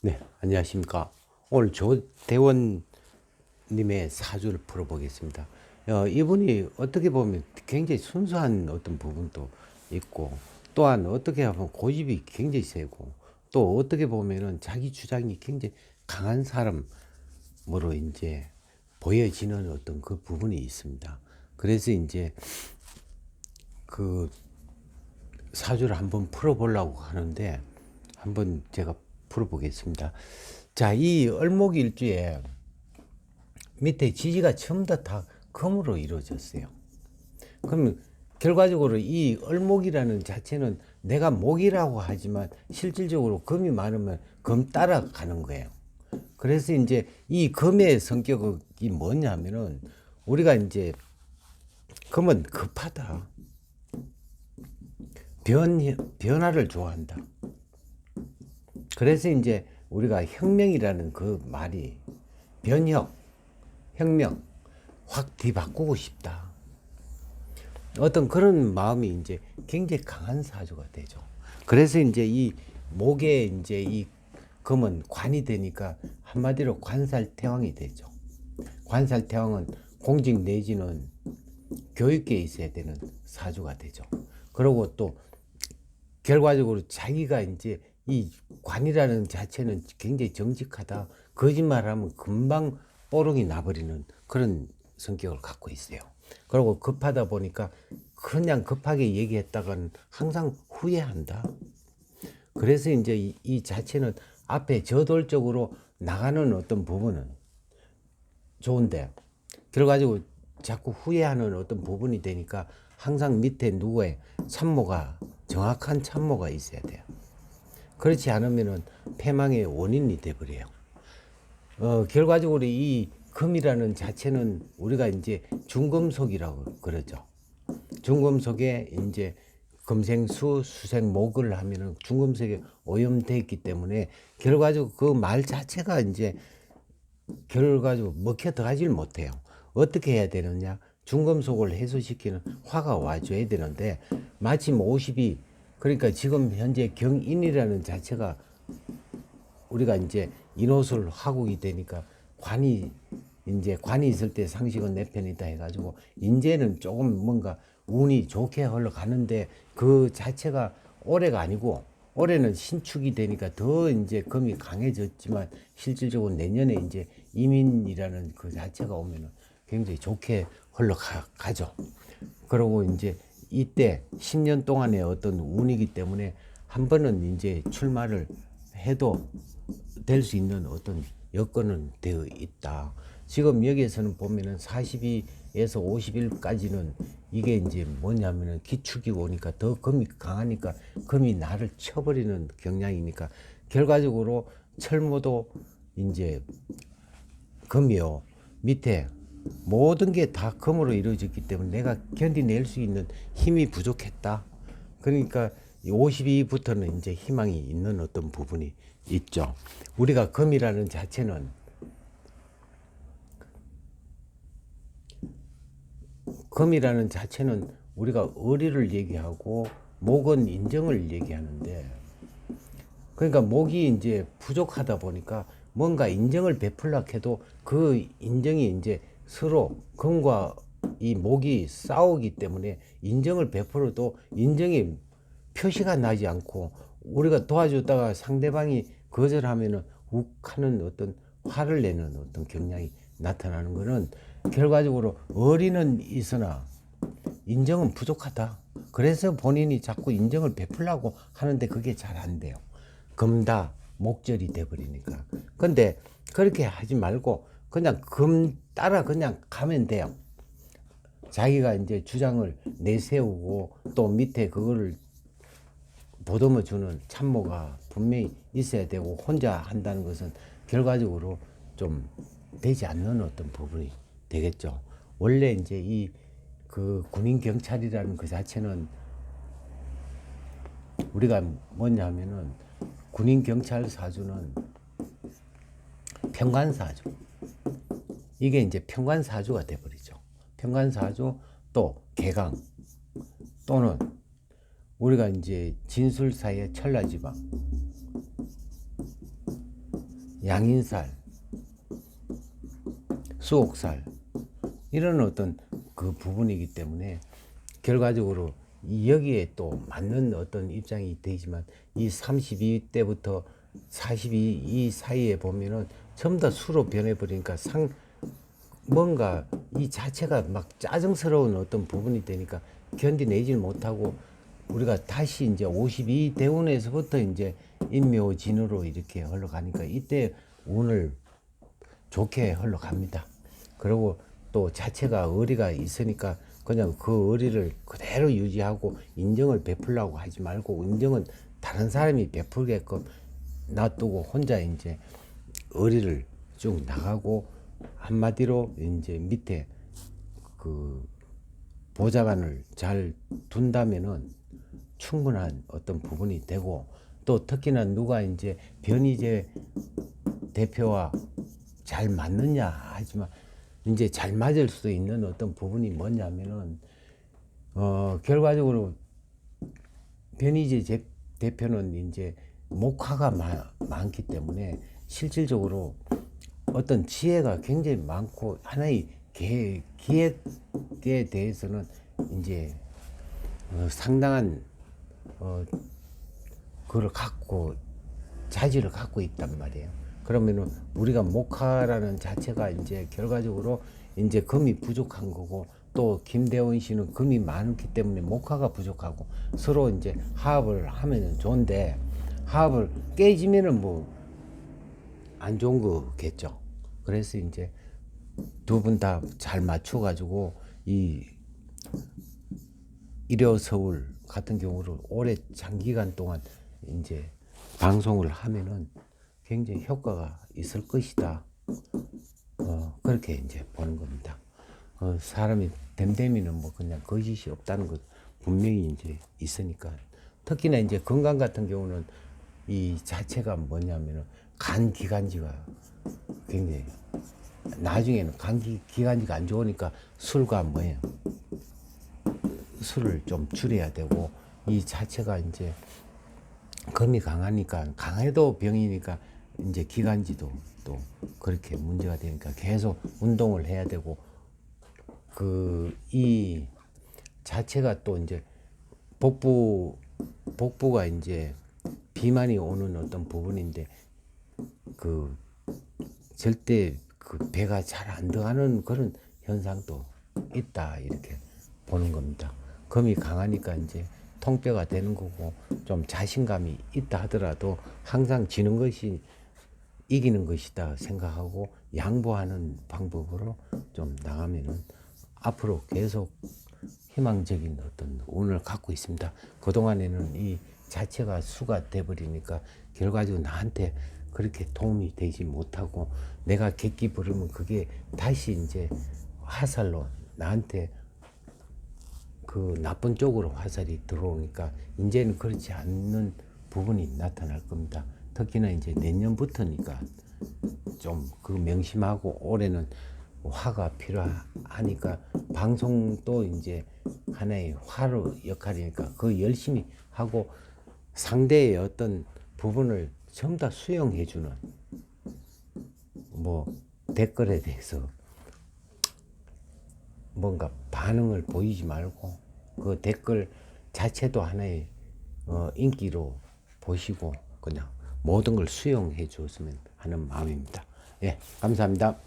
네, 안녕하십니까. 오늘 조대원님의 사주를 풀어보겠습니다. 이분이 어떻게 보면 굉장히 순수한 어떤 부분도 있고, 또한 어떻게 보면 고집이 굉장히 세고, 또 어떻게 보면은 자기 주장이 굉장히 강한 사람으로 이제 보여지는 어떤 그 부분이 있습니다. 그래서 이제 그 사주를 한번 풀어보려고 하는데, 한번 제가 풀어보겠습니다. 자, 이 을목일주에 밑에 지지가 전부 다 금으로 이루어졌어요. 그러면 결과적으로 이 을목이라는 자체는 내가 목이라고 하지만 실질적으로 금이 많으면 금 따라가는 거예요. 그래서 이제 이 금의 성격이 뭐냐면은 우리가 이제 금은 급하다. 변화를 좋아한다. 그래서 이제 우리가 혁명이라는 그 말이 변혁, 혁명, 확 뒤바꾸고 싶다. 어떤 그런 마음이 이제 굉장히 강한 사주가 되죠. 그래서 이제 이 목에 이제 이 금은 관이 되니까 한마디로 관살태왕이 되죠. 관살태왕은 공직 내지는 교육계에 있어야 되는 사주가 되죠. 그리고 또 결과적으로 자기가 이제 이 관이라는 자체는 굉장히 정직하다. 거짓말하면 금방 뽀록이 나버리는 그런 성격을 갖고 있어요. 그리고 급하다 보니까 그냥 급하게 얘기했다가는 항상 후회한다. 그래서 이제 이 자체는 앞에 저돌적으로 나가는 어떤 부분은 좋은데 결과적으로 자꾸 후회하는 어떤 부분이 되니까 항상 밑에 누구의 참모가 정확한 참모가 있어야 돼요. 그렇지 않으면은 패망의 원인이 돼버려요. 결과적으로 이 금이라는 자체는 우리가 이제 중금속이라고 그러죠. 중금속에 이제 금생수, 수생목을 하면은 중금속에 오염되어 있기 때문에 결과적으로 그 말 자체가 이제 결과적으로 먹혀 들어가질 못해요. 어떻게 해야 되느냐? 중금속을 해소시키는 화가 와줘야 되는데 마침 50이 그러니까 지금 현재 경인이라는 자체가 우리가 이제 인호술 화국이 되니까 관이 이제 관이 있을 때 상식은 내 편이다 해가지고 이제는 조금 뭔가 운이 좋게 흘러가는데 그 자체가 올해가 아니고 올해는 신축이 되니까 더 이제 금이 강해졌지만 실질적으로 내년에 이제 이민이라는 그 자체가 오면은 굉장히 좋게 흘러가죠. 그리고 이제 이때 10년 동안의 어떤 운이기 때문에 한 번은 이제 출마를 해도 될 수 있는 어떤 여건은 되어 있다. 지금 여기에서는 보면은 42에서 50일까지는 이게 이제 뭐냐면은 기축이 오니까 더 금이 강하니까 금이 나를 쳐버리는 경향이니까 결과적으로 철모도 이제 금이요. 밑에 모든 게 다 금으로 이루어졌기 때문에 내가 견디낼 수 있는 힘이 부족했다. 그러니까 52부터는 이제 희망이 있는 어떤 부분이 있죠. 우리가 금이라는 자체는 우리가 의리를 얘기하고 목은 인정을 얘기하는데 그러니까 목이 이제 부족하다 보니까 뭔가 인정을 베풀려 해도 그 인정이 이제 서로 금과 이 목이 싸우기 때문에 인정을 베풀어도 인정이 표시가 나지 않고 우리가 도와줬다가 상대방이 거절하면은 욱하는 어떤 화를 내는 어떤 경향이 나타나는 것은 결과적으로 어리는 있으나 인정은 부족하다. 그래서 본인이 자꾸 인정을 베풀려고 하는데 그게 잘 안 돼요. 금다 목절이 돼버리니까. 근데 그렇게 하지 말고 그냥 금 따라 그냥 가면 돼요. 자기가 이제 주장을 내세우고 또 밑에 그거를 보듬어 주는 참모가 분명히 있어야 되고 혼자 한다는 것은 결과적으로 좀 되지 않는 어떤 부분이 되겠죠. 원래 이제 이 그 군인 경찰이라는 그 자체는 우리가 뭐냐 하면은 군인 경찰 사주는 평관사주. 이게 이제 평관사주가 돼버리죠. 평관사주 또 개강 또는 우리가 이제 진술사의 천라지방 양인살, 수옥살 이런 어떤 그 부분이기 때문에 결과적으로 여기에 또 맞는 어떤 입장이 되지만 이 32때부터 42 이 사이에 보면은 전부 다 수로 변해버리니까 뭔가 이 자체가 막 짜증스러운 어떤 부분이 되니까 견디내질 못하고 우리가 다시 이제 52 대운에서부터 이제 인묘진으로 이렇게 흘러가니까 이때 운을 좋게 흘러갑니다. 그리고 또 자체가 의리가 있으니까 그냥 그 의리를 그대로 유지하고 인정을 베풀려고 하지 말고 인정은 다른 사람이 베풀게끔 놔두고 혼자 이제 의리를 쭉 나가고 한마디로 이제 밑에 그 보좌관을 잘 둔다면은 충분한 어떤 부분이 되고 또 특히나 누가 이제 변희재 대표와 잘 맞느냐 하지만 이제 잘 맞을 수 있는 어떤 부분이 뭐냐면은 결과적으로 변희재 대표는 이제 목화가 많기 때문에 실질적으로 어떤 지혜가 굉장히 많고 하나의 기획에 대해서는 이제 상당한 그걸 갖고 자질을 갖고 있단 말이에요. 그러면은 우리가 목화라는 자체가 이제 결과적으로 이제 금이 부족한 거고 또 김대원 씨는 금이 많기 때문에 목화가 부족하고 서로 이제 화합을 하면은 좋은데 화합을 깨지면은 뭐 안 좋은 거겠죠. 그래서 이제 두 분 다 잘 맞춰가지고 이 일요서울 같은 경우를 오래 장기간 동안 이제 방송을 하면은 굉장히 효과가 있을 것이다. 그렇게 이제 보는 겁니다. 사람이 됨됨이는 뭐 그냥 거짓이 없다는 것 분명히 이제 있으니까 특히나 이제 건강 같은 경우는 이 자체가 뭐냐면은 간 기관지가 굉장히 나중에는 간 기관지가 안 좋으니까 술과 뭐예요 술을 좀 줄여야 되고 이 자체가 이제 금이 강하니까 강해도 병이니까 이제 기관지도 또 그렇게 문제가 되니까 계속 운동을 해야 되고 이 자체가 또 이제 복부가 이제 비만이 오는 어떤 부분인데 그 절대 그 배가 잘 안 들어가는 그런 현상도 있다 이렇게 보는 겁니다. 금이 강하니까 이제 통뼈가 되는 거고 좀 자신감이 있다 하더라도 항상 지는 것이 이기는 것이다 생각하고 양보하는 방법으로 좀 나가면은 앞으로 계속 희망적인 어떤 운을 갖고 있습니다. 그동안에는 이 자체가 수가 돼버리니까 결과적으로 나한테 그렇게 도움이 되지 못하고 내가 객기 부르면 그게 다시 이제 화살로 나한테 그 나쁜 쪽으로 화살이 들어오니까 이제는 그렇지 않는 부분이 나타날 겁니다. 특히나 이제 내년부터니까 좀 그 명심하고 올해는 화가 필요하니까 방송도 이제 하나의 화로 역할이니까 그 열심히 하고 상대의 어떤 부분을 전부 다 수용해주는 뭐 댓글에 대해서 뭔가 반응을 보이지 말고 그 댓글 자체도 하나의 인기로 보시고 그냥 모든 걸 수용해 줬으면 하는 마음입니다. 예, 감사합니다.